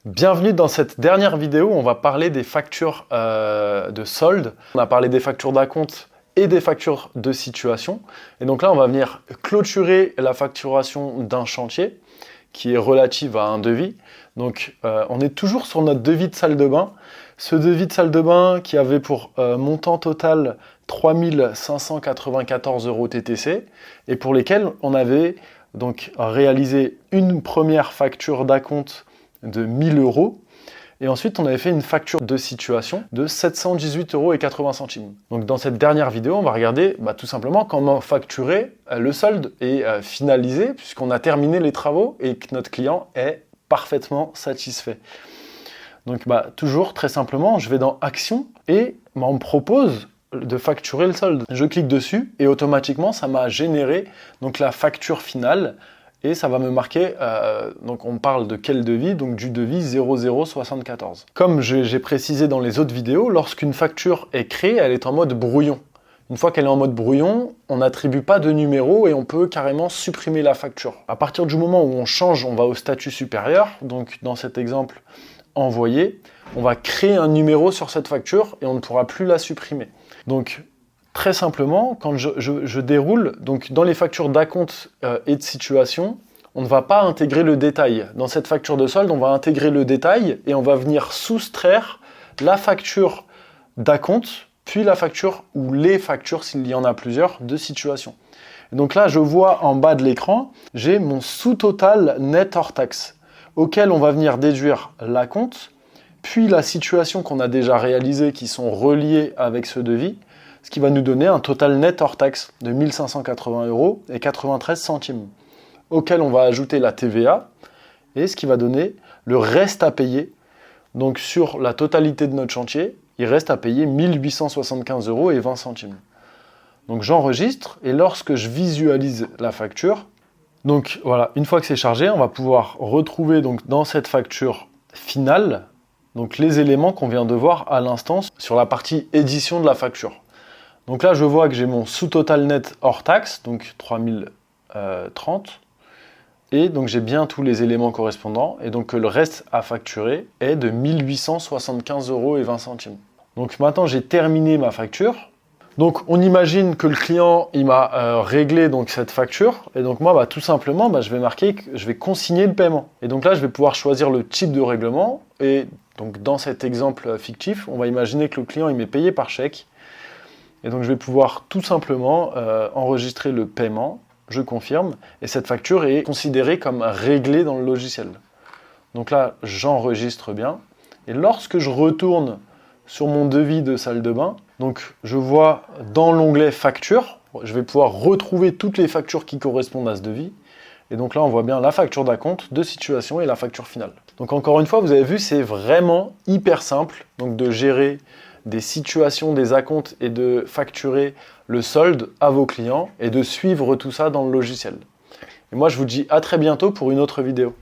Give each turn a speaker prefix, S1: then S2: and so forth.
S1: Bienvenue dans cette dernière vidéo où on va parler des factures de solde. On a parlé des factures d'acompte et des factures de situation. Et donc là, on va venir clôturer la facturation d'un chantier qui est relative à un devis. Donc on est toujours sur notre devis de salle de bain. Ce devis de salle de bain qui avait pour montant total 3 594 € TTC et pour lesquels on avait donc réalisé une première facture d'acompte de 1 000 € et ensuite on avait fait une facture de situation de 718,80 €. Donc dans cette dernière vidéo, on va regarder tout simplement comment facturer le solde et finaliser puisqu'on a terminé les travaux et que notre client est parfaitement satisfait. Donc toujours très simplement, je vais dans Action et on me propose de facturer le solde. Je clique dessus et automatiquement ça m'a généré donc la facture finale et ça va me marquer, donc on parle de quel devis, donc du devis 0074. Comme j'ai précisé dans les autres vidéos, lorsqu'une facture est créée, elle est en mode brouillon. Une fois qu'elle est en mode brouillon, on n'attribue pas de numéro et on peut carrément supprimer la facture. À partir du moment où on change, on va au statut supérieur, donc dans cet exemple, envoyer, on va créer un numéro sur cette facture et on ne pourra plus la supprimer. Donc très simplement, quand je déroule, donc dans les factures d'acompte et de situation, on ne va pas intégrer le détail. Dans cette facture de solde, on va intégrer le détail et on va venir soustraire la facture d'acompte, puis la facture ou les factures, s'il y en a plusieurs, de situation. Et donc là, je vois en bas de l'écran, j'ai mon sous-total net hors taxe, auquel on va venir déduire l'acompte, puis la situation qu'on a déjà réalisée, qui sont reliées avec ce devis, ce qui va nous donner un total net hors taxe de 1 580,93 €, auquel on va ajouter la TVA, et ce qui va donner le reste à payer. Donc sur la totalité de notre chantier, il reste à payer 1 875,20 €. Donc j'enregistre, et lorsque je visualise la facture, donc voilà, une fois que c'est chargé, on va pouvoir retrouver donc dans cette facture finale donc les éléments qu'on vient de voir à l'instant sur la partie édition de la facture. Donc là, je vois que j'ai mon sous-total net hors taxe, donc 3030, et donc j'ai bien tous les éléments correspondants, et donc le reste à facturer est de 1 875,20 €. Donc maintenant, j'ai terminé ma facture. Donc on imagine que le client il m'a réglé donc cette facture et donc moi tout simplement je vais marquer que je vais consigner le paiement. Et donc là je vais pouvoir choisir le type de règlement et donc dans cet exemple fictif, on va imaginer que le client il m'est payé par chèque. Et donc je vais pouvoir tout simplement enregistrer le paiement, je confirme, et cette facture est considérée comme réglée dans le logiciel. Donc là j'enregistre bien et lorsque je retourne sur mon devis de salle de bain, donc je vois dans l'onglet facture, je vais pouvoir retrouver toutes les factures qui correspondent à ce devis. Et donc là, on voit bien la facture d'acompte, de situation et la facture finale. Donc encore une fois, vous avez vu, c'est vraiment hyper simple donc de gérer des situations, des acomptes et de facturer le solde à vos clients et de suivre tout ça dans le logiciel. Et moi, je vous dis à très bientôt pour une autre vidéo.